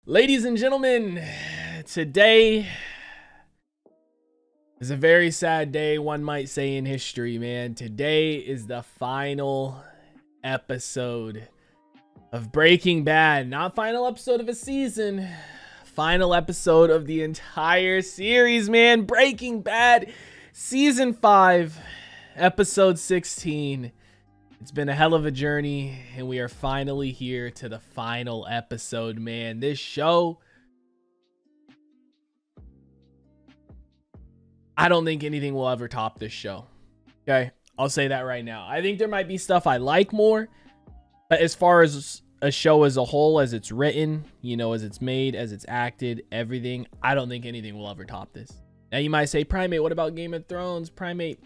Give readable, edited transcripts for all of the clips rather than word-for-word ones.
Ladies and gentlemen, today is a very sad day, one might say, in history, man. Today is the final episode of Breaking Bad. Not final episode of a season, final episode of the entire series, man. Breaking Bad, Season 5, Episode 16. It's been a hell of a journey, and we are finally here to the final episode, man. This show, I don't think anything will ever top this show. Okay, I'll say that right now. I think there might be stuff I like more, but as far as a show as a whole, as it's written, you know, as it's made, as it's acted, everything, I don't think anything will ever top this. Now you might say, Primate, what about Game of Thrones? Primate,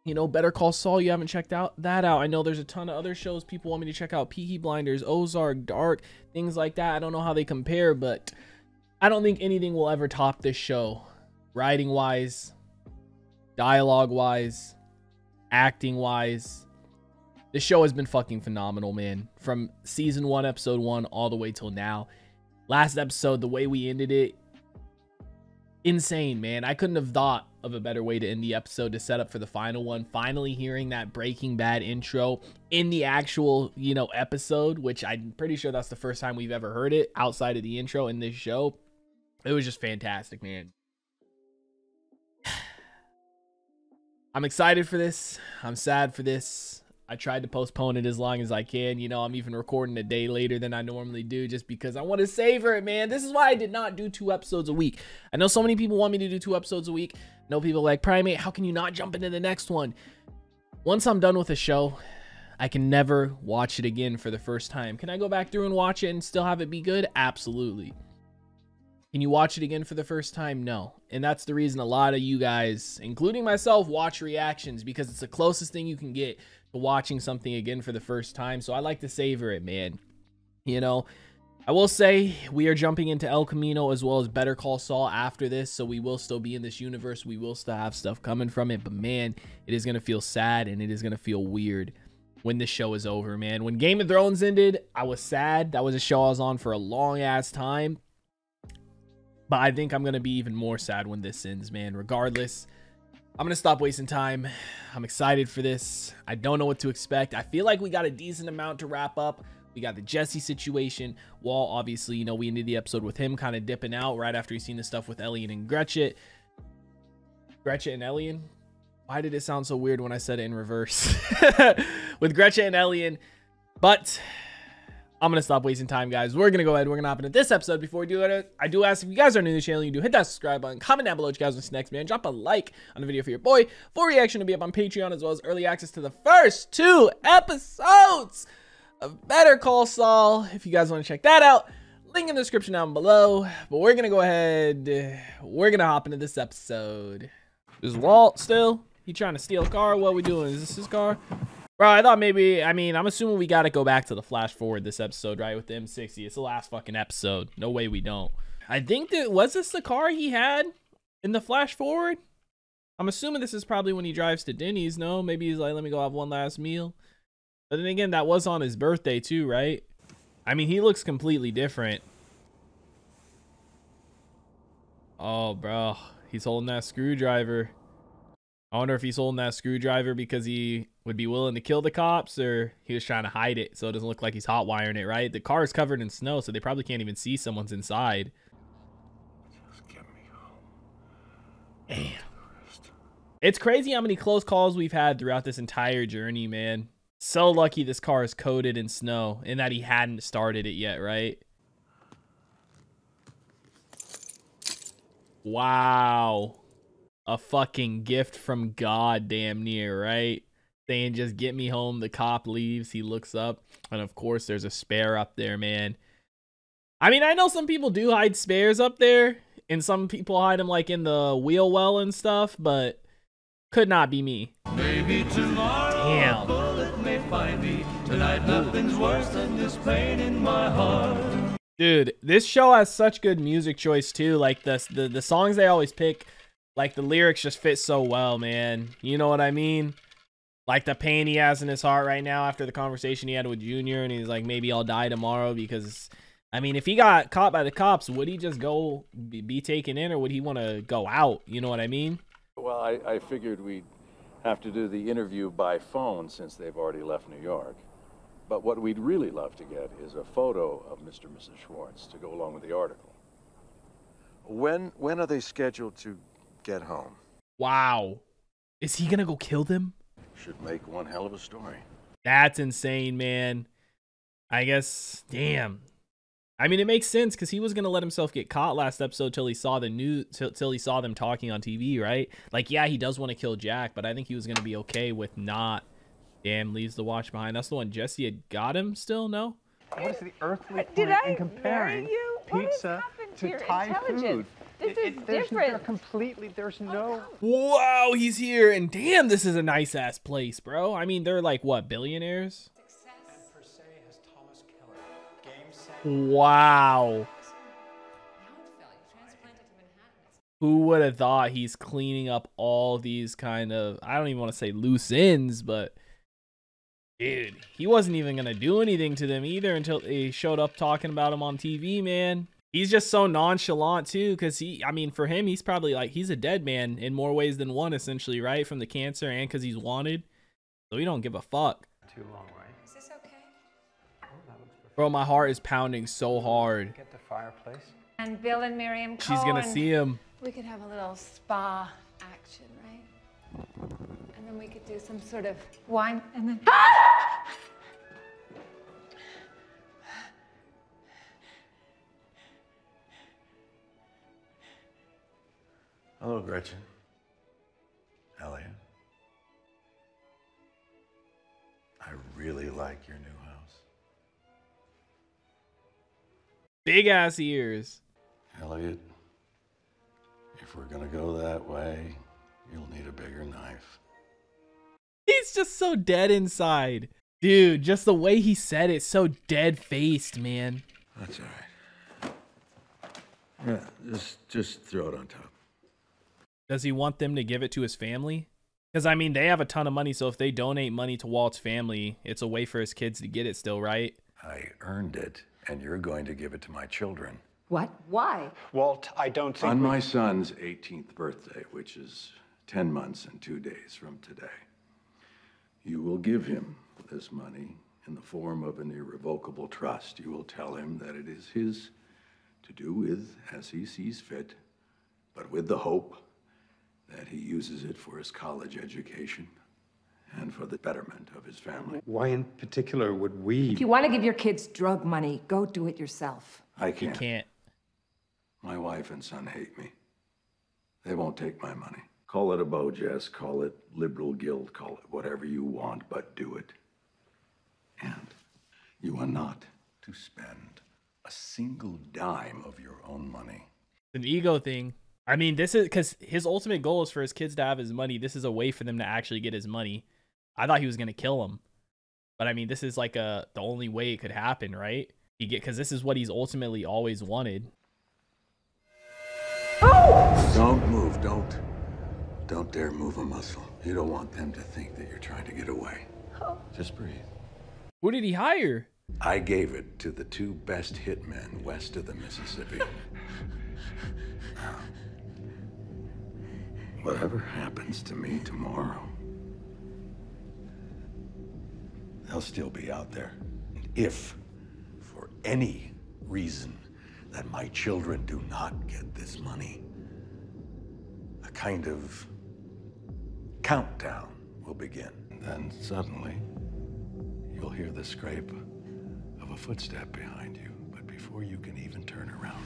you know, Better Call Saul, you haven't checked that out. I know there's a ton of other shows people want me to check out. Peaky Blinders, Ozark, Dark, things like that. I don't know how they compare, but I don't think anything will ever top this show. Writing-wise, dialogue-wise, acting-wise. This show has been fucking phenomenal, man. From Season 1, Episode 1, all the way till now. Last episode, the way we ended it, insane, man. I couldn't have thought of a better way to end the episode to set up for the final one. Finally hearing that Breaking Bad intro in the actual, you know, episode, which I'm pretty sure that's the first time we've ever heard it outside of the intro in this show. It was just fantastic, man. I'm excited for this. I'm sad for this. I tried to postpone it as long as I can. You know, I'm even recording a day later than I normally do just because I want to savor it, man. This is why I did not do 2 episodes a week. I know so many people want me to do 2 episodes a week. I know people are like, Primate, how can you not jump into the next one? Once I'm done with a show, I can never watch it again for the first time. Can I go back through and watch it and still have it be good? Absolutely. Can you watch it again for the first time? No. And that's the reason a lot of you guys, including myself, watch reactions, because it's the closest thing you can get to watching something again for the first time. So I like to savor it, man. You know, I will say we are jumping into El Camino as well as Better Call Saul after this. So we will still be in this universe. We will still have stuff coming from it. But man, it is going to feel sad and it is going to feel weird when this show is over, man. When Game of Thrones ended, I was sad. That was a show I was on for a long ass time. But I think I'm going to be even more sad when this ends, man. Regardless, I'm going to stop wasting time. I'm excited for this. I don't know what to expect. I feel like we got a decent amount to wrap up. We got the Jesse situation. Wall, obviously, you know, we ended the episode with him kind of dipping out right after he's seen the stuff with Elliot and Gretchen. Gretchen and Elliot? Why did it sound so weird when I said it in reverse? With Gretchen and Elliot. But I'm going to stop wasting time, guys. We're going to go ahead. We're going to hop into this episode. Before we do it, I do ask if you guys are new to the channel, you do hit that subscribe button. Comment down below what you guys want to see next, man. Drop a like on the video for your boy. Full reaction to be up on Patreon, as well as early access to the first 2 episodes of Better Call Saul. If you guys want to check that out, link in the description down below. But we're going to go ahead. We're going to hop into this episode. Is Walt still? He trying to steal a car? What are we doing? Is this his car? Bro, I thought maybe, I mean, I'm assuming we got to go back to the flash forward this episode, right? With the M60. It's the last fucking episode. No way we don't. I think that, was this the car he had in the flash forward? I'm assuming this is probably when he drives to Denny's, no? Maybe he's like, let me go have one last meal. But then again, that was on his birthday too, right? I mean, he looks completely different. Oh, bro. He's holding that screwdriver. I wonder if he's holding that screwdriver because he would be willing to kill the cops, or he was trying to hide it so it doesn't look like he's hot wiring it, right? The car is covered in snow, so they probably can't even see someone's inside. Just get me home. Damn. It's crazy how many close calls we've had throughout this entire journey, man. So lucky this car is coated in snow and that he hadn't started it yet, right? Wow. A fucking gift from God, damn near, right? Saying, just get me home. The cop leaves. He looks up. And of course, there's a spare up there, man. I mean, I know some people do hide spares up there. And some people hide them like in the wheel well and stuff. But could not be me. Maybe tomorrow Damn. a bullet may find me. Tonight nothing's worse than this pain in my heart. Dude, this show has such good music choice too. Like the songs they always pick. Like, the lyrics just fit so well, man. You know what I mean? Like, the pain he has in his heart right now after the conversation he had with Junior. And he's like, maybe I'll die tomorrow because I mean, if he got caught by the cops, would he just go be taken in, or would he want to go out? You know what I mean? Well, I figured we'd have to do the interview by phone since they've already left New York. But what we'd really love to get is a photo of Mr. and Mrs. Schwartz to go along with the article. When are they scheduled to get home? Wow. Is he gonna go kill them? Should make one hell of a story. That's insane, man. I guess, damn. I mean, it makes sense because he was gonna let himself get caught last episode till he saw the news, till he saw them talking on TV, right? Like, yeah, he does want to kill Jack, but I think he was gonna be okay with not. Damn, leaves the watch behind. That's the one Jesse had got him still, no? What is the earthly point Did I in comparing marry you? pizza to to Thai food? This is They're different. completely, there's no... Wow, he's here, and damn, this is a nice-ass place, bro. I mean, they're like, what, billionaires? Wow. Who would have thought he's cleaning up all these kind of, I don't even want to say loose ends, but dude, he wasn't even going to do anything to them either until they showed up talking about him on TV, man. He's just so nonchalant too, because I mean, for him, he's probably like, he's a dead man in more ways than one, essentially, right? From the cancer and because he's wanted. So he don't give a fuck. Too long, right? Is this okay? Oh, that looks perfect. Bro, my heart is pounding so hard. Get the fireplace. And Bill and Miriam She's going to Cohen. see him. We could have a little spa action, right? And then we could do some sort of wine and then... Hello, Gretchen. Elliot. I really like your new house. Big ass ears. Elliot, if we're gonna go that way, you'll need a bigger knife. He's just so dead inside. Dude, just the way he said it, so dead-faced, man. That's all right. Yeah, just throw it on top. Does he want them to give it to his family? Because, I mean, they have a ton of money, so if they donate money to Walt's family, it's a way for his kids to get it still, right? I earned it, and you're going to give it to my children. What? Why? Walt, I don't think... On my son's 18th birthday, which is 10 months and 2 days from today, you will give him this money in the form of an irrevocable trust. You will tell him that it is his to do with as he sees fit, but with the hope that he uses it for his college education and for the betterment of his family. Why in particular would we... If you want to give your kids drug money, go do it yourself. I He can't. can't. My wife and son hate me. They won't take my money. Call it a bow, Jess. Call it liberal guilt. Call it whatever you want, but do it. And you are not to spend a single dime of your own money. It's an ego thing. I mean, this is because his ultimate goal is for his kids to have his money. This is a way for them to actually get his money. I thought he was going to kill him. But I mean, this is like the only way it could happen, right? Because this is what he's ultimately always wanted. Don't move. Don't dare move a muscle. You don't want them to think that you're trying to get away. Just breathe. Who did he hire? I gave it to the two best hitmen west of the Mississippi. Now, whatever happens to me tomorrow, they'll still be out there. And if, for any reason, that my children do not get this money, a kind of countdown will begin. And then suddenly, you'll hear the scrape of a footstep behind you. But before you can even turn around...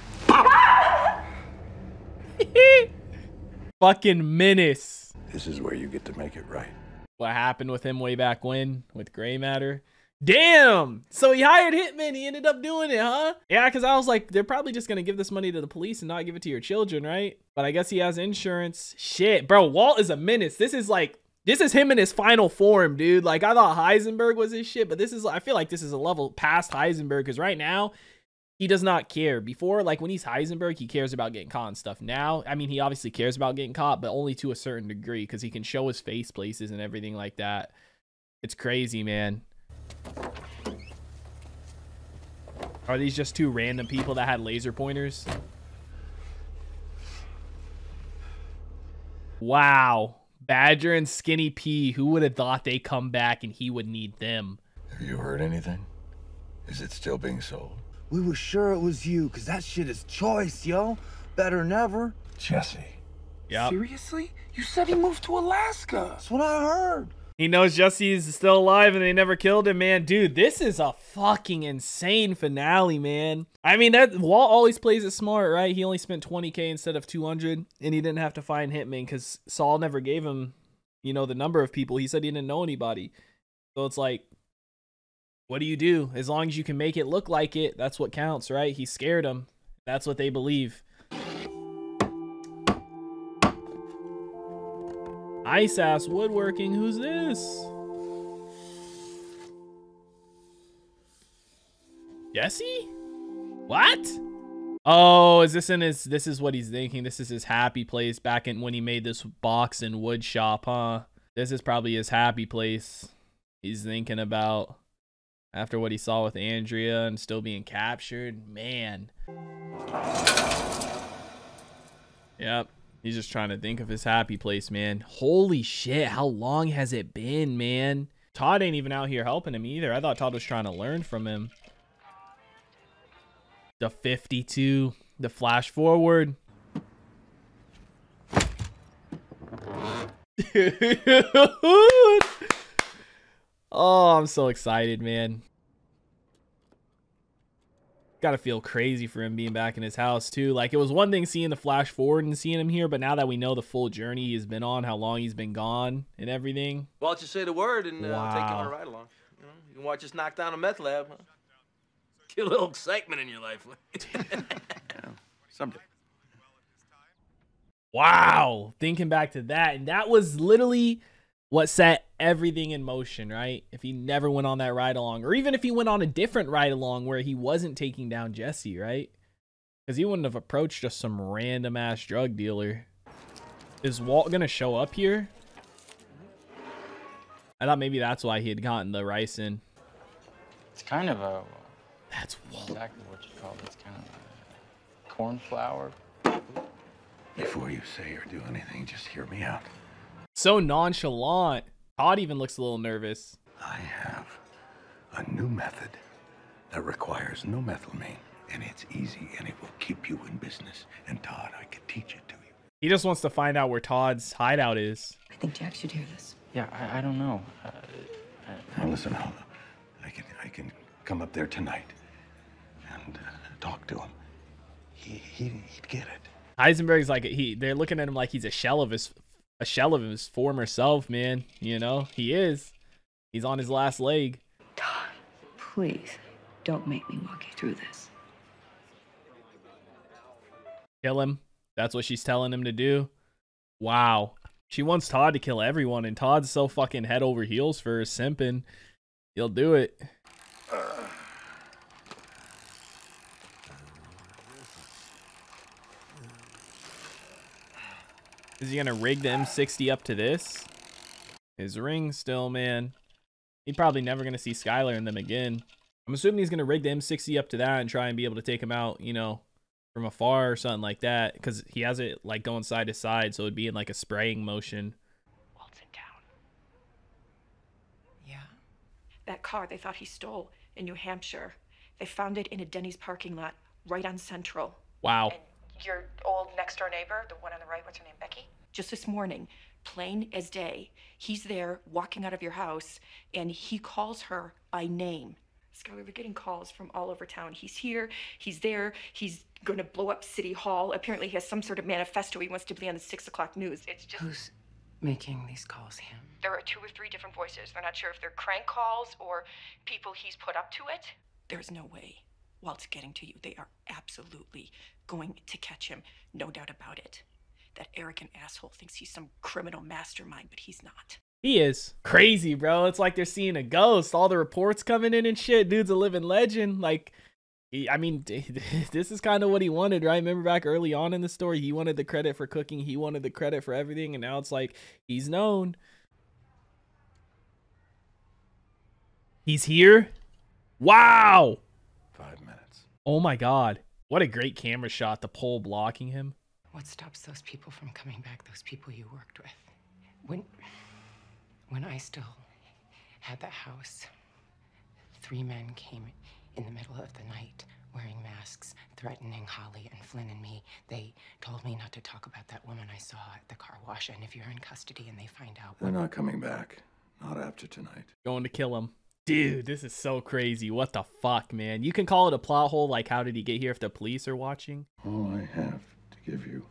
Fucking menace. This is where you get to make it right. What happened with him way back when with Gray Matter? Damn! So he hired hitmen. He ended up doing it, huh? Yeah, because I was like, they're probably just going to give this money to the police and not give it to your children, right? But I guess he has insurance. Shit, bro, Walt is a menace. This is him in his final form, dude. Like, I thought Heisenberg was his shit, but I feel like this is a level past Heisenberg because right now, he does not care. Before, like when he's Heisenberg, he cares about getting caught and stuff. Now, I mean, he obviously cares about getting caught, but only to a certain degree because he can show his face places and everything like that. It's crazy, man. Are these just two random people that had laser pointers? Wow. Badger and Skinny P. Who would have thought they come back and he would need them? Have you heard anything? Is it still being sold? We were sure it was you, because that shit is choice, yo. Better than ever. Jesse. Yep. Seriously? You said he moved to Alaska. That's what I heard. He knows Jesse's still alive and they never killed him, man. Dude, this is a fucking insane finale, man. I mean, that Walt always plays it smart, right? He only spent 20K instead of 200, and he didn't have to find hitmen because Saul never gave him, you know, the number of people. He said he didn't know anybody. So it's like, what do you do? As long as you can make it look like it, that's what counts, right? He scared him. That's what they believe. Nice ass woodworking. Who's this? Jesse? What? Oh, is this in his, this is what he's thinking. This is his happy place back in when he made this box and wood shop, huh? This is probably his happy place. He's thinking about after what he saw with Andrea and still being captured. Man. Yep. He's just trying to think of his happy place, man. Holy shit, how long has it been, man? Todd ain't even out here helping him either. I thought Todd was trying to learn from him. The 52, the flash forward. Oh, I'm so excited, man. Gotta feel crazy for him being back in his house too. Like, it was one thing seeing the flash forward and seeing him here, but now that we know the full journey he's been on, how long he's been gone and everything. Well, just say the word and Wow. take you on a ride along. You know, you can watch us knock down a meth lab. Huh? Get a little excitement in your life. Yeah, someday. Wow, thinking back to that, and that was literally what set everything in motion, right? If he never went on that ride along, or even if he went on a different ride along where he wasn't taking down Jesse, right? Because he wouldn't have approached just some random ass drug dealer. Is Walt gonna show up here? I thought maybe that's why he had gotten the rice in. It's kind of a, That's Walt. exactly what you call it. It's kind of a cornflower. Before you say or do anything, just hear me out. So nonchalant. Todd even looks a little nervous. I have a new method that requires no methylamine, and it's easy, and it will keep you in business. And Todd, I can teach it to you. He just wants to find out where Todd's hideout is. I think Jack should hear this. Yeah, I don't know. Now listen, I can come up there tonight and talk to him. He'd get it. Heisenberg's like they're looking at him like he's a shell of his former self, man. You know, he is. He's on his last leg. Todd, please don't make me walk you through this. Kill him. That's what she's telling him to do. Wow. She wants Todd to kill everyone, and Todd's so fucking head over heels for her, simping. He'll do it. Is he gonna rig the M60 up to this? His ring still, man. He's probably never gonna see Skylar in them again. I'm assuming he's gonna rig the M60 up to that and try and be able to take him out, you know, from afar or something like that, because he has it like going side to side, so it'd be in like a spraying motion. Walt's in town. Yeah? That car they thought he stole in New Hampshire. They found it in a Denny's parking lot right on Central. Wow. And your old next door neighbor, the one on the right, what's her name, Becky? Just this morning, plain as day, he's there walking out of your house and he calls her by name. Skylar, we're getting calls from all over town. He's here, he's there, he's gonna blow up City Hall. Apparently he has some sort of manifesto he wants to be on the 6 o'clock news. It's just... Who's making these calls? Him? There are 2 or 3 different voices. They're not sure if they're crank calls or people he's put up to it. There's no way Walt's getting to you. They are absolutely going to catch him, no doubt about it. That arrogant asshole thinks he's some criminal mastermind, but he's not. He is. Crazy, bro. It's like they're seeing a ghost. All the reports coming in and shit. Dude's a living legend. Like, I mean, this is kind of what he wanted, right? Remember back early on in the story, he wanted the credit for cooking. He wanted the credit for everything. And now it's like, he's known. He's here. Wow. 5 minutes. Oh my God. What a great camera shot. The pole blocking him. What stops those people from coming back, those people you worked with? When I still had that house, 3 men came in the middle of the night wearing masks, threatening Holly and Flynn and me. They told me not to talk about that woman I saw at the car wash, and if you're in custody and they find out... They're not coming back. Not after tonight. Going to kill him. Dude, this is so crazy. What the fuck, man? You can call it a plot hole, like how did he get here if the police are watching? All I have to give you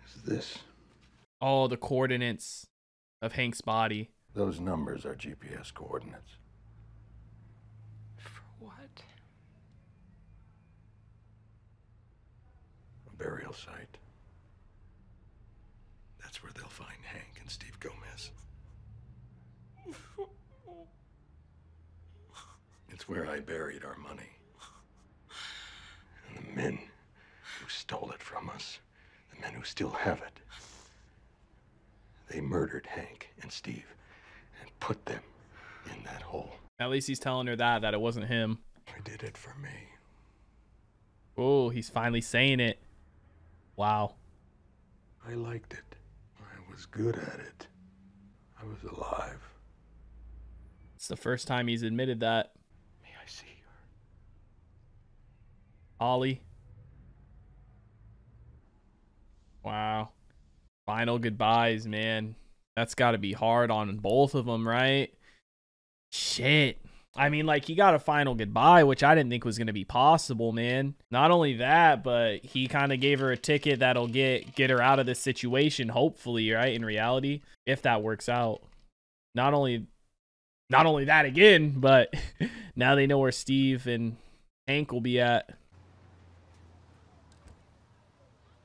is this. Oh, the coordinates of Hank's body. Those numbers are GPS coordinates. For what? A burial site. That's where they'll find Hank and Steve Gomez. It's where I buried our money. And the men who stole it from us, the men who still have it, they murdered Hank and Steve and put them in that hole. At least he's telling her that it wasn't him. I did it for me. Oh, he's finally saying it. Wow. I liked it. I was good at it. I was alive. It's the first time he's admitted that. May I see her? Ollie. Wow. Final goodbyes, man. That's got to be hard on both of them, right? Shit. I mean, like, he got a final goodbye, which I didn't think was going to be possible, man. Not only that, but he kind of gave her a ticket that'll get her out of this situation, hopefully, right? In reality, if that works out. Not only that again, but now they know where Steve and Hank will be at.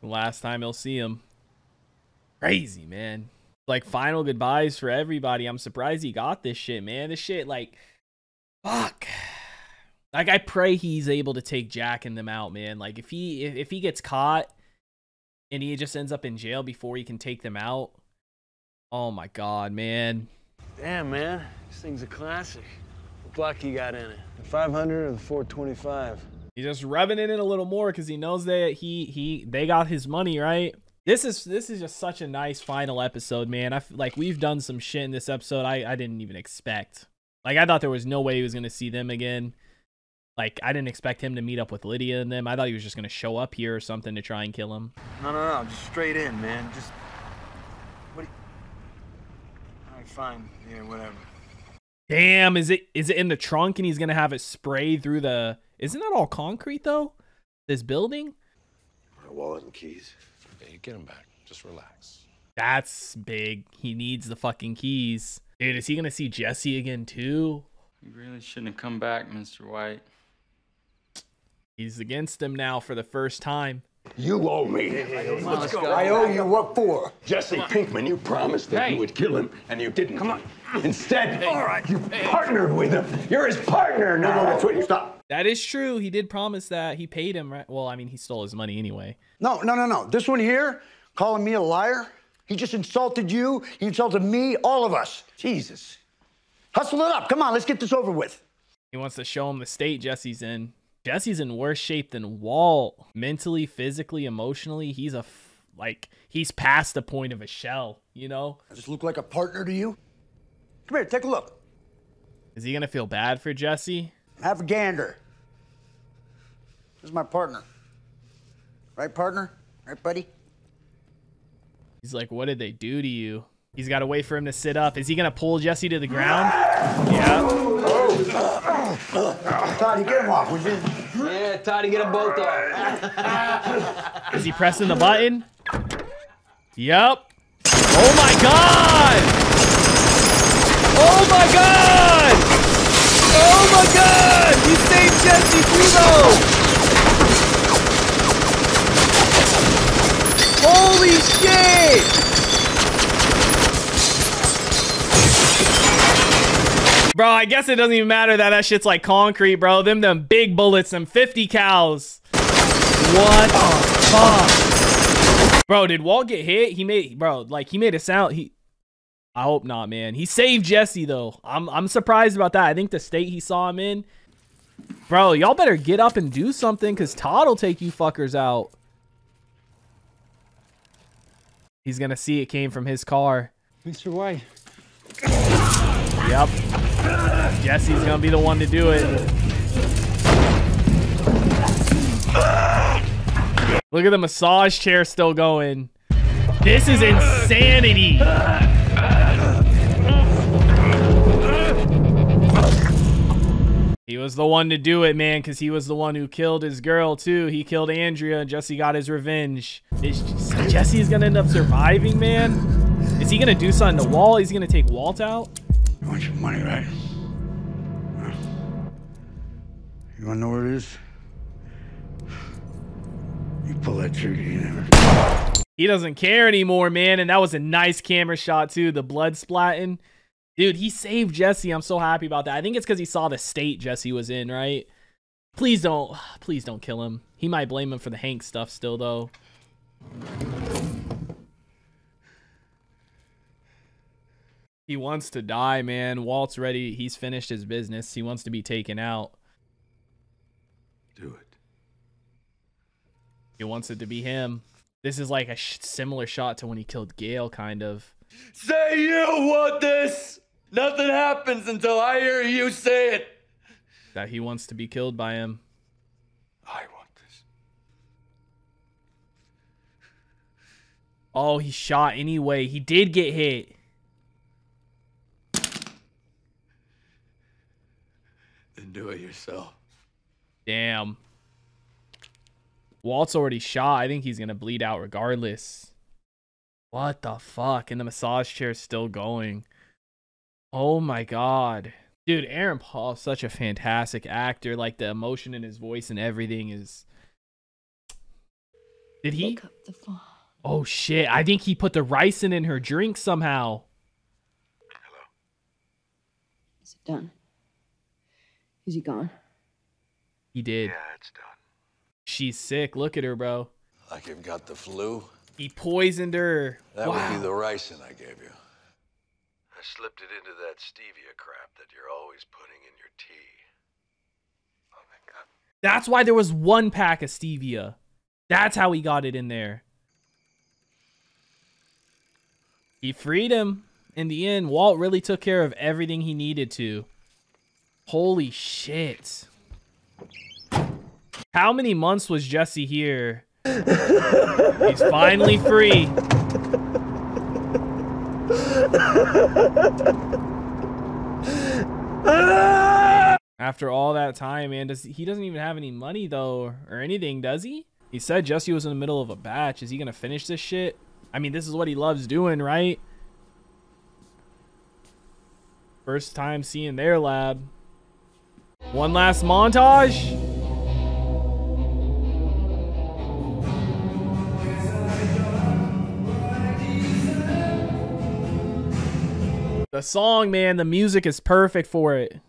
The last time he'll see him. Crazy, man. Like, final goodbyes for everybody. I'm surprised he got this shit, man. This shit, like, fuck. Like, I pray he's able to take Jack and them out, man. Like, if he gets caught and he just ends up in jail before he can take them out, oh my God, man. Damn, man, this thing's a classic. What block you got in it? The 500 or the 425? He's just rubbing it in a little more because he knows that they got his money, right? This is just such a nice final episode, man. Like, we've done some shit in this episode I didn't even expect. Like, I thought there was no way he was gonna see them again. Like, I didn't expect him to meet up with Lydia and them. I thought he was just gonna show up here or something to try and kill him. No, just straight in, man. Just what? All right, fine. Yeah, whatever. Damn, is it in the trunk and he's gonna have it sprayed through the? Isn't that all concrete though? This building? My wallet and keys. Okay, get them back. Just relax. That's big. He needs the fucking keys. Dude, is he gonna see Jesse again too? You really shouldn't have come back, Mr. White. He's against him now for the first time. You owe me. Let's go. I owe you what for? Jesse Pinkman, you promised that you would kill him, and you didn't. Come on. Instead, you partnered with him. You're his partner now. That's what you stop. That is true. He did promise that. He paid him, right? Well, I mean, he stole his money anyway. No. This one here, calling me a liar. He just insulted you. He insulted me, all of us. Jesus. Hustle it up. Come on, let's get this over with. He wants to show him the state Jesse's in. Jesse's in worse shape than Walt. Mentally, physically, emotionally, he's he's past the point of a shell, you know? Does this look like a partner to you? Come here, take a look. Is he gonna feel bad for Jesse? Have a gander. This is my partner. Right, partner? Right, buddy? He's like, what did they do to you? He's got to wait for him to sit up. Is he going to pull Jesse to the ground? Yeah. Toddy, get him off, would you? Yeah, Toddy, get them both off. Is he pressing the button? Yep. Oh my God! Oh my God! Oh my God! He saved Jesse Primo! Holy shit! Bro, I guess it doesn't even matter that shit's like concrete, bro. Them big bullets, them 50 cals. What the fuck? Bro, did Walt get hit? He made a sound. I hope not, man. He saved Jesse though. I'm surprised about that. I think the state he saw him in, Bro, y'all better get up and do something, because Todd will take you fuckers out. He's gonna see it came from his car. Mr. White. Yep. Jesse's gonna be the one to do it. Look at the massage chair still going. This is insanity. He was the one to do it, man, because he was the one who killed his girl, too. He killed Andrea, and Jesse got his revenge. Jesse's going to end up surviving, man? Is he going to do something to Walt? Is he going to take Walt out? You want your money, right? Huh? You want to know where it is? You pull that trigger, you never... He doesn't care anymore, man, and that was a nice camera shot, too. The blood splatting. Dude, he saved Jesse. I'm so happy about that. I think it's because he saw the state Jesse was in, right? Please don't kill him. He might blame him for the Hank stuff still, though. He wants to die, man. Walt's ready. He's finished his business. He wants to be taken out. Do it. He wants it to be him. This is like a similar shot to when he killed Gail, kind of. Say you want this! Nothing happens until I hear you say it! That he wants to be killed by him. I want this. Oh, he shot anyway. He did get hit. Then do it yourself. Damn. Walt's already shot. I think he's going to bleed out regardless. What the fuck? And the massage chair is still going. Oh my god. Dude, Aaron Paul's such a fantastic actor. Like, the emotion in his voice and everything is... Did he? Pick up the phone. Oh shit. I think he put the ricin in her drink somehow. Hello. Is it done? Is he gone? He did. Yeah, it's done. She's sick. Look at her, bro. Like you've got the flu? He poisoned her. That wow. would be the ricin I gave you. I slipped it into that stevia crap that you're always putting in your tea. Oh, thank God. That's why there was one pack of stevia. That's how he got it in there. He freed him. In the end, Walt really took care of everything he needed to. Holy shit. How many months was Jesse here? He's finally free. After all that time, man, he doesn't even have any money though, or anything, does he? He said Jesse was in the middle of a batch. Is he gonna finish this shit? I mean, this is what he loves doing, right? First time seeing their lab. One last montage. The song, man, the music is perfect for it.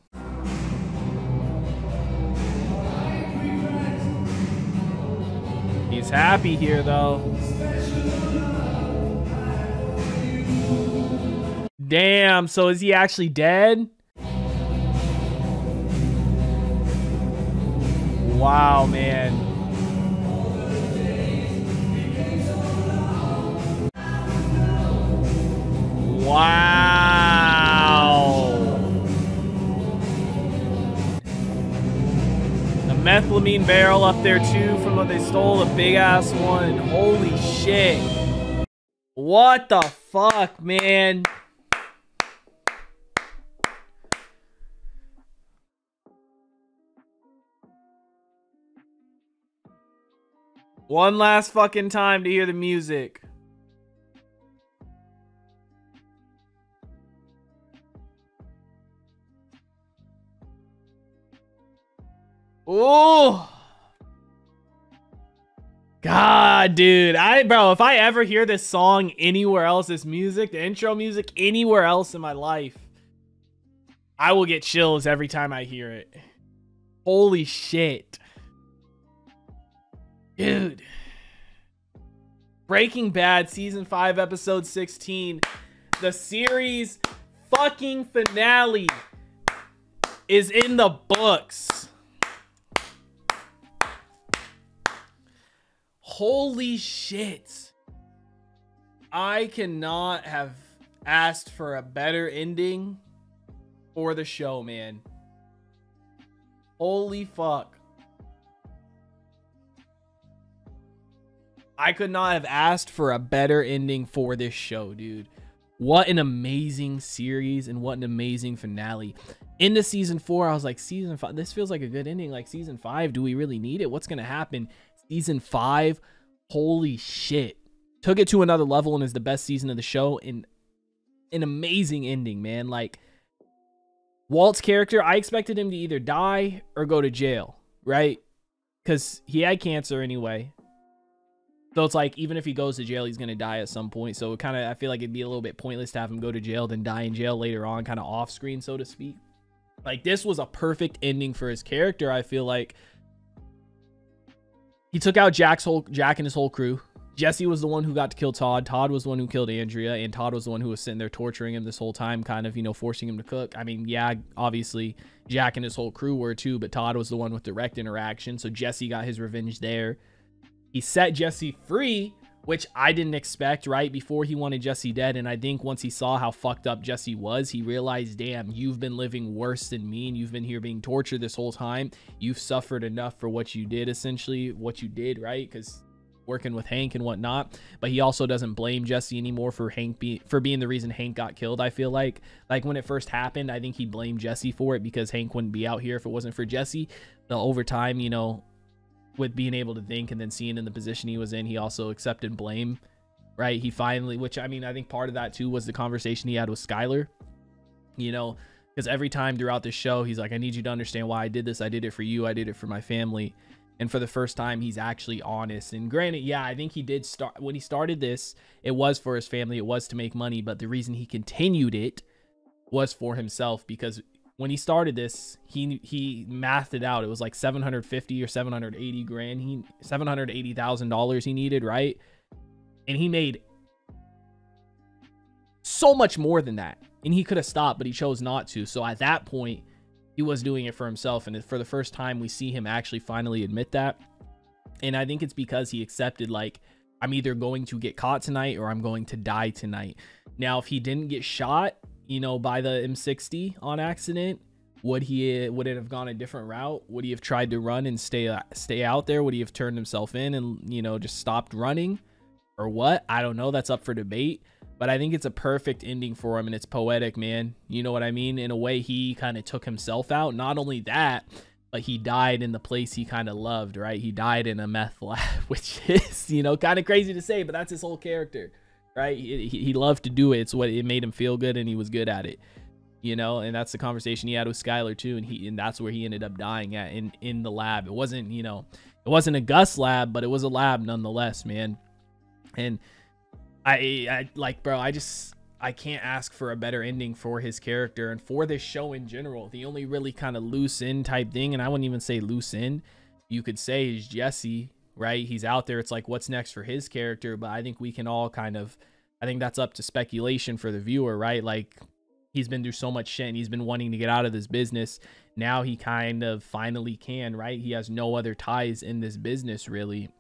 He's happy here, though. Damn, so is he actually dead? Wow, man. Wow. The methylamine barrel up there too from what they stole, a big ass one. Holy shit. What the fuck, man? One last fucking time to hear the music. Oh, God, dude. Bro, if I ever hear this song anywhere else, this music, the intro music anywhere else in my life, I will get chills every time I hear it. Holy shit. Dude. Breaking Bad season 5 episode 16. The series fucking finale is in the books. Holy shit. I cannot have asked for a better ending for the show, man. Holy fuck. I could not have asked for a better ending for this show, dude. What an amazing series and what an amazing finale. Into season 4, I was like, season 5, this feels like a good ending. Like season 5, do we really need it? What's going to happen? Season 5, holy shit. Took it to another level and is the best season of the show. And an amazing ending, man. Like, Walt's character, I expected him to either die or go to jail, right? Because he had cancer anyway. So it's like, even if he goes to jail, he's going to die at some point. So it kind of, I feel like it'd be a little bit pointless to have him go to jail, then die in jail later on, kind of off screen, so to speak. Like, this was a perfect ending for his character. I feel like he took out Jack and his whole crew. Jesse was the one who got to kill Todd. Todd was the one who killed Andrea, and Todd was the one who was sitting there torturing him this whole time, kind of, you know, forcing him to cook. I mean, yeah, obviously Jack and his whole crew were too, but Todd was the one with direct interaction. So Jesse got his revenge there. He set Jesse free, which I didn't expect, right? Before he wanted Jesse dead. And I think once he saw how fucked up Jesse was, he realized, damn, you've been living worse than me, and you've been here being tortured this whole time. You've suffered enough for what you did, essentially, what you did, right? Because working with Hank and whatnot. But he also doesn't blame Jesse anymore for being the reason Hank got killed. I feel like when it first happened, I think he blamed Jesse for it because Hank wouldn't be out here if it wasn't for Jesse. But over time, you know, with being able to think and then seeing in the position he was in, he also accepted blame, right? He finally, which, I mean, I think part of that too was the conversation he had with Skylar, you know, because every time throughout the show, he's like, I need you to understand why I did this. I did it for you. I did it for my family. And for the first time, he's actually honest. And granted, yeah, I think he did start, when he started this, it was for his family. It was to make money. But the reason he continued it was for himself, because when he started this, he mathed it out. It was like 750 or 780 grand. $780,000 he needed, right? And he made so much more than that. And he could have stopped, but he chose not to. So at that point, he was doing it for himself. And for the first time, we see him actually finally admit that. And I think it's because he accepted, like, I'm either going to get caught tonight or I'm going to die tonight. Now, if he didn't get shot, you know, by the M60 on accident, would it have gone a different route? Would he have tried to run and stay out there? Would he have turned himself in and, you know, just stopped running, or what? I don't know. That's up for debate. But I think it's a perfect ending for him, and it's poetic, man. You know what I mean? In a way, he kind of took himself out. Not only that, but he died in the place he kind of loved, right? He died in a meth lab, which is, you know, kind of crazy to say, but that's his whole character. Right? He loved to do it. It's what it made him feel good, and he was good at it, you know. And that's the conversation he had with Skylar too, and that's where he ended up dying at, in the lab. It wasn't, you know, it wasn't a Gus lab, but it was a lab nonetheless, man. And I like, bro, I can't ask for a better ending for his character and for this show in general. The only really kind of loose end type thing, and I wouldn't even say loose end, you could say, is Jesse. Right? He's out there. It's like, what's next for his character? But I think we can all kind of, I think that's up to speculation for the viewer, right? Like, he's been through so much shit and he's been wanting to get out of this business. Now he kind of finally can, right? He has no other ties in this business, really,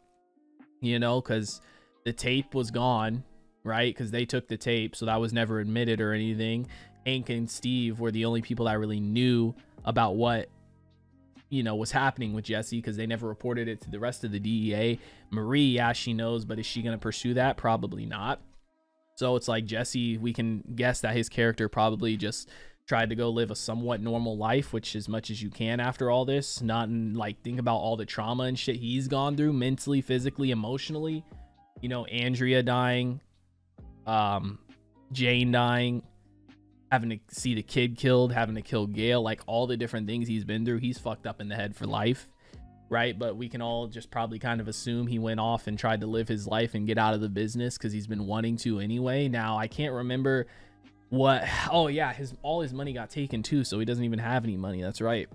you know, because the tape was gone, right? Because they took the tape, so that was never admitted or anything. Hank and Steve were the only people that really knew about what, you know, was happening with Jesse, because they never reported it to the rest of the DEA. Marie, yeah, she knows, but is she going to pursue that? Probably not. So it's like Jesse, we can guess that his character probably just tried to go live a somewhat normal life, which as much as you can after all this, not in, like, think about all the trauma and shit he's gone through mentally, physically, emotionally, you know, Andrea dying, Jane dying, having to see the kid killed, having to kill Gail, like all the different things he's been through. He's fucked up in the head for life, right? But we can all just probably kind of assume he went off and tried to live his life and get out of the business because he's been wanting to anyway. Now, I can't remember what, oh yeah, all his money got taken too, so he doesn't even have any money. That's right.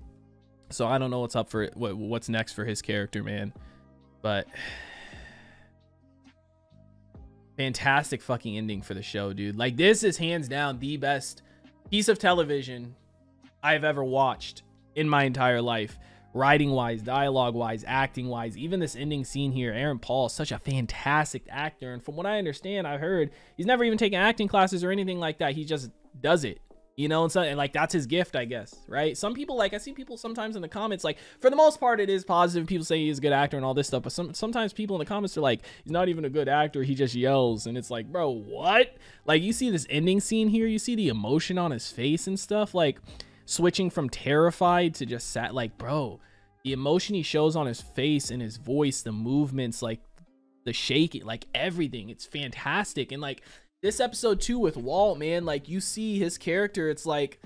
So I don't know what's up for it, what's next for his character, man. But fantastic fucking ending for the show, dude. Like, this is hands down the best piece of television I've ever watched in my entire life. writing wise, dialogue wise, acting wise. Even this ending scene here, Aaron Paul is such a fantastic actor, and from what I understand, I heard he's never even taken acting classes or anything like that. He just does it, you know, and so, and like that's his gift, I guess, right? Some people, like I see people sometimes in the comments, like for the most part it is positive, people say he's a good actor and all this stuff, but sometimes people in the comments are like, he's not even a good actor, he just yells. And it's like, bro, what? Like, you see this ending scene here, you see the emotion on his face and stuff, like switching from terrified to just sad. Like, bro, the emotion he shows on his face and his voice, the movements, like the shaking, like everything, it's fantastic. And like this episode 2 with Walt, man, like you see his character, it's like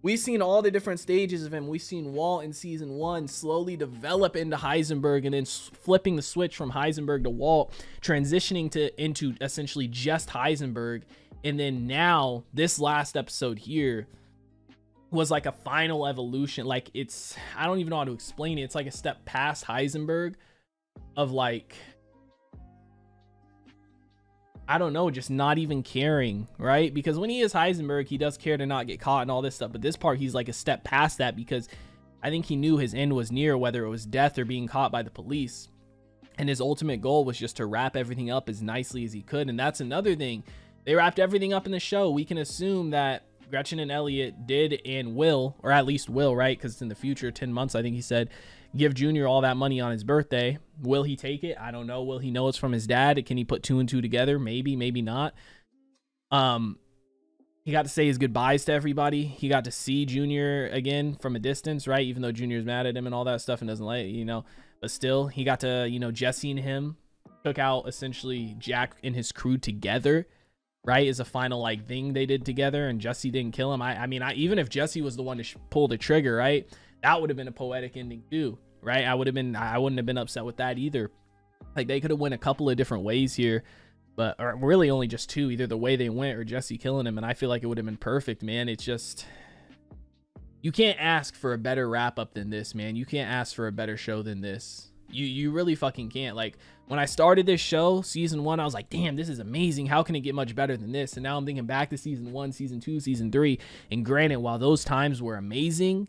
we've seen all the different stages of him. We've seen Walt in season 1 slowly develop into Heisenberg, and then flipping the switch from Heisenberg to Walt, transitioning into essentially just Heisenberg. And then now this last episode here was like a final evolution. Like, it's, I don't even know how to explain it. It's like a step past Heisenberg of like, I don't know, just not even caring, right? Because when he is Heisenberg, he does care to not get caught and all this stuff. But this part, he's like a step past that, because I think he knew his end was near, whether it was death or being caught by the police. And his ultimate goal was just to wrap everything up as nicely as he could. And that's another thing. They wrapped everything up in the show. We can assume that Gretchen and Elliot did and will, or at least will, right? Because in the future, 10 months, I think he said, give Junior all that money on his birthday. Will he take it? I don't know. Will he know it's from his dad? Can he put 2 and 2 together? Maybe, maybe not. He got to say his goodbyes to everybody. He got to see Junior again from a distance, right? Even though Junior's mad at him and all that stuff and doesn't like it, you know, but still, he got to, you know, Jesse and him took out essentially Jack and his crew together, right? As a final like thing they did together, and Jesse didn't kill him. I mean, even if Jesse was the one to pull the trigger, right? That would have been a poetic ending too, right? I wouldn't have been upset with that either. Like, they could have went a couple of different ways here, but or really only just 2, either the way they went or Jesse killing him, and I feel like it would have been perfect, man. It's just, you can't ask for a better wrap up than this, man. You can't ask for a better show than this. You really fucking can't. Like, when I started this show, season 1, I was like, damn, this is amazing. How can it get much better than this? And now I'm thinking back to season 1, season 2, season 3, and granted, while those times were amazing,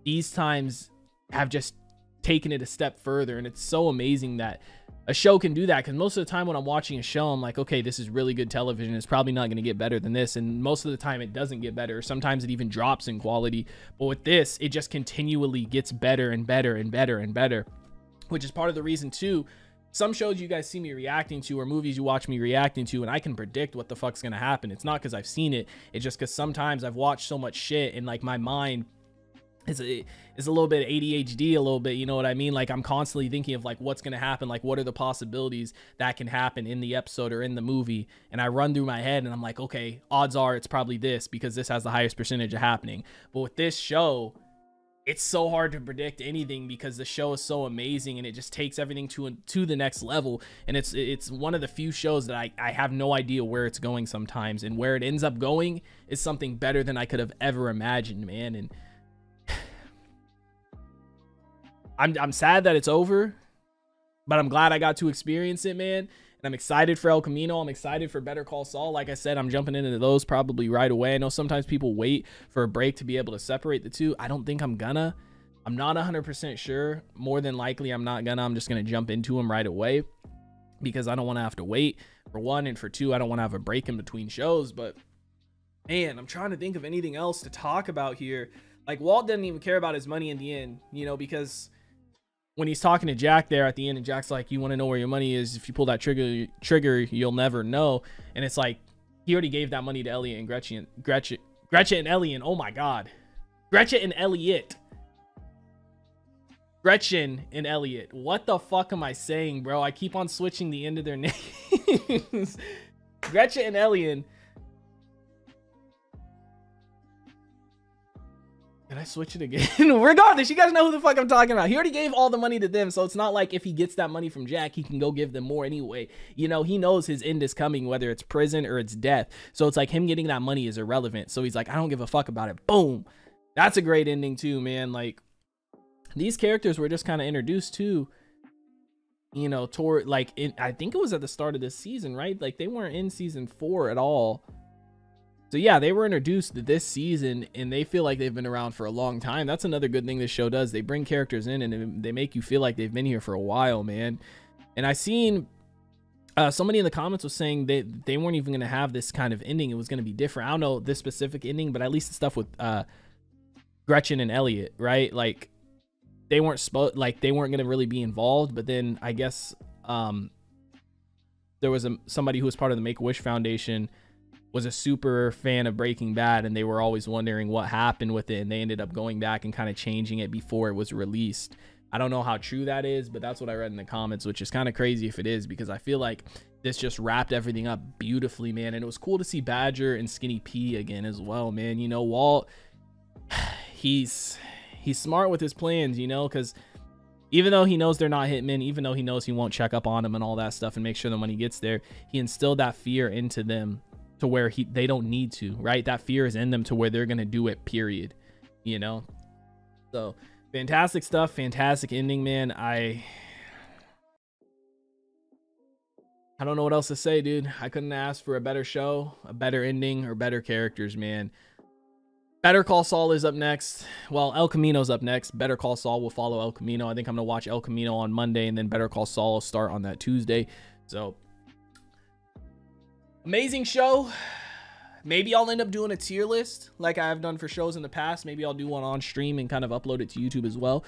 these times have just taken it a step further. And it's so amazing that a show can do that, because most of the time when I'm watching a show, I'm like, okay, this is really good television, it's probably not going to get better than this. And most of the time it doesn't get better. Sometimes it even drops in quality. But with this, it just continually gets better and better and better and better, which is part of the reason too. Some shows you guys see me reacting to, or movies you watch me reacting to, and I can predict what the fuck's gonna happen. It's not because I've seen it, it's just because sometimes I've watched so much shit and like my mind is a little bit ADHD, a little bit, you know what I mean? Like, I'm constantly thinking of like what's gonna happen, like what are the possibilities that can happen in the episode or in the movie, and I run through my head and I'm like, okay, odds are it's probably this because this has the highest percentage of happening. But with this show, it's so hard to predict anything because the show is so amazing and it just takes everything to the next level. And it's one of the few shows that I have no idea where it's going sometimes, and where it ends up going is something better than I could have ever imagined, man. And I'm sad that it's over, but I'm glad I got to experience it, man. And I'm excited for El Camino. I'm excited for Better Call Saul. Like I said, I'm jumping into those probably right away. I know sometimes people wait for a break to be able to separate the two. I don't think I'm gonna. I'm not 100% sure. More than likely, I'm not gonna. I'm just gonna jump into them right away because I don't want to have to wait, for one, and for 2, I don't want to have a break in between shows. But man, I'm trying to think of anything else to talk about here. Like, Walt doesn't even care about his money in the end, you know, because when he's talking to Jack there at the end, and Jack's like, you want to know where your money is? If you pull that trigger, you'll never know. And it's like, he already gave that money to Elliot and Gretchen and Elliot. Oh my God. Gretchen and Elliot. Gretchen and Elliot. What the fuck am I saying, bro? I keep on switching the end of their names. Gretchen and Elliot. Did I switch it again? Regardless, you guys know who the fuck I'm talking about. He already gave all the money to them, so it's not like if he gets that money from Jack, he can go give them more anyway. You know, he knows his end is coming, whether it's prison or it's death. So it's like him getting that money is irrelevant. So he's like, I don't give a fuck about it. Boom. That's a great ending too, man. Like, these characters were just kind of introduced to, you know, toward like, I think it was at the start of this season, right? Like, they weren't in season 4 at all. So yeah, they were introduced this season and they feel like they've been around for a long time. That's another good thing this show does. They bring characters in and they make you feel like they've been here for a while, man. And I seen somebody in the comments was saying they weren't even going to have this kind of ending. It was going to be different. I don't know this specific ending, but at least the stuff with Gretchen and Elliot, right? Like they weren't going to really be involved, but then I guess there was somebody who was part of the Make-A-Wish Foundation was a super fan of Breaking Bad, and they were always wondering what happened with it, and they ended up going back and kind of changing it before it was released. I don't know how true that is, but that's what I read in the comments, which is kind of crazy if it is, because I feel like this just wrapped everything up beautifully, man. And it was cool to see Badger and Skinny P again as well, man. You know, Walt, he's smart with his plans, you know, because even though he knows they're not hitmen, even though he knows he won't check up on them and all that stuff and make sure that when he gets there, he instilled that fear into them to where they don't need to, right? That fear is in them to where they're going to do it, period, you know? So fantastic stuff, fantastic ending, man. I don't know what else to say, dude. I couldn't ask for a better show, a better ending, or better characters, man. Better Call Saul is up next. Well, El Camino's up next. Better Call Saul will follow El Camino. I think I'm going to watch El Camino on Monday, and then Better Call Saul will start on that Tuesday. So amazing show. Maybe I'll end up doing a tier list like I've done for shows in the past. Maybe I'll do one on stream and kind of upload it to YouTube as well.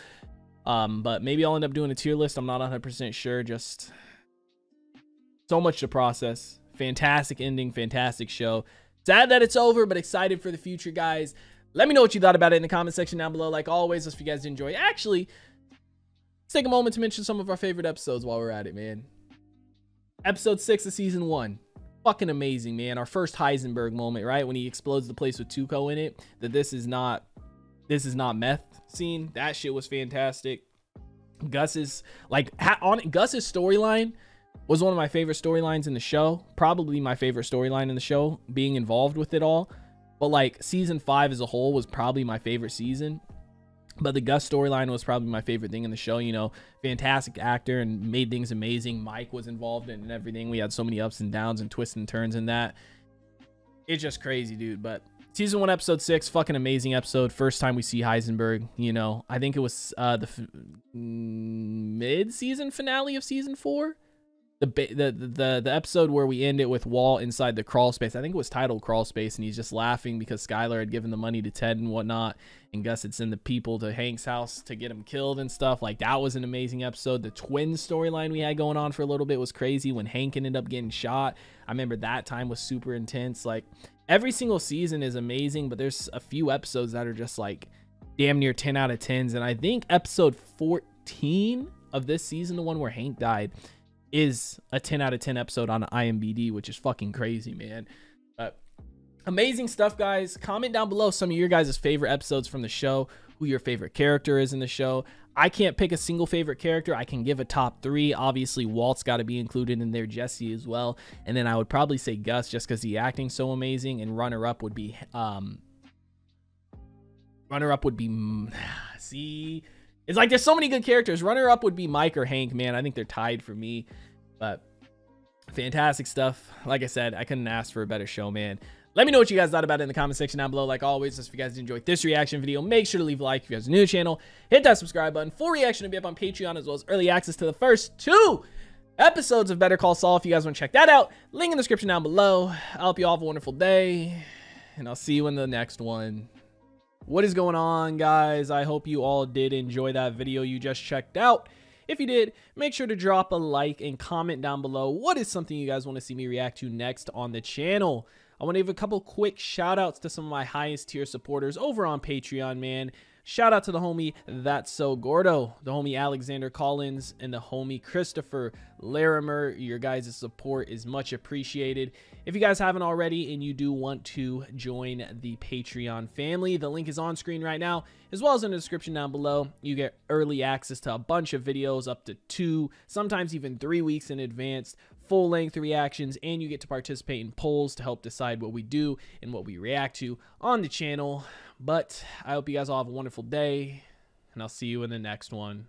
But maybe I'll end up doing a tier list. I'm not 100% sure. Just so much to process. Fantastic ending, fantastic show. Sad that it's over, but excited for the future, guys. Let me know what you thought about it in the comment section down below. Like always, if you guys did enjoy. Actually, let's take a moment to mention some of our favorite episodes while we're at it, man. Episode 6 of season 1. Fucking amazing, man. Our first Heisenberg moment, right? When he explodes the place with Tuco in it. That this is not meth scene. That shit was fantastic. Gus's Gus's storyline was one of my favorite storylines in the show. Probably my favorite storyline in the show, being involved with it all. But like season 5 as a whole was probably my favorite season. But the Gus storyline was probably my favorite thing in the show. You know, fantastic actor and made things amazing. Mike was involved in it and everything. We had so many ups and downs and twists and turns in that. It's just crazy, dude. But season 1, episode 6, fucking amazing episode. First time we see Heisenberg, you know. I think it was the mid-season finale of season 4. The episode where we end it with Walt inside the crawl space. I think it was titled Crawl Space, and he's just laughing because Skylar had given the money to Ted and whatnot, and Gus had sent the people to Hank's house to get him killed and stuff. Like, that was an amazing episode. The twins storyline we had going on for a little bit was crazy when Hank ended up getting shot. I remember that time was super intense. Like, every single season is amazing, but there's a few episodes that are just like damn near 10 out of 10s, and I think episode 14 of this season, the one where Hank died, is a 10 out of 10 episode on IMDb, which is fucking crazy, man. Amazing stuff, guys. Comment down below some of your guys' favorite episodes from the show, who your favorite character is in the show. I can't pick a single favorite character. I can give a top 3. Obviously, Walt's got to be included in there, Jesse as well, and then I would probably say Gus just because the acting's so amazing, and runner-up would be see, it's like there's so many good characters. Runner-up would be Mike or Hank, man. I think they're tied for me. But fantastic stuff. Like I said, I couldn't ask for a better show, man. Let me know what you guys thought about it in the comment section down below. Like always, if you guys enjoyed this reaction video, make sure to leave a like. If you guys are new to the channel, hit that subscribe button. Full reaction to be up on Patreon, as well as early access to the first 2 episodes of Better Call Saul. If you guys want to check that out, link in the description down below. I hope you all have a wonderful day, and I'll see you in the next one. What is going on, guys? I hope you all did enjoy that video you just checked out. If you did, make sure to drop a like and comment down below what is something you guys want to see me react to next on the channel. I want to give a couple quick shout outs to some of my highest tier supporters over on Patreon, man. Shout out to the homie That's So Gordo, the homie Alexander Collins, and the homie Christopher Larimer. Your guys' support is much appreciated. If you guys haven't already and you do want to join the Patreon family, the link is on screen right now, as well as in the description down below. You get early access to a bunch of videos, up to 2, sometimes even 3 weeks in advance, full-length reactions, and you get to participate in polls to help decide what we do and what we react to on the channel. But I hope you guys all have a wonderful day, and I'll see you in the next one.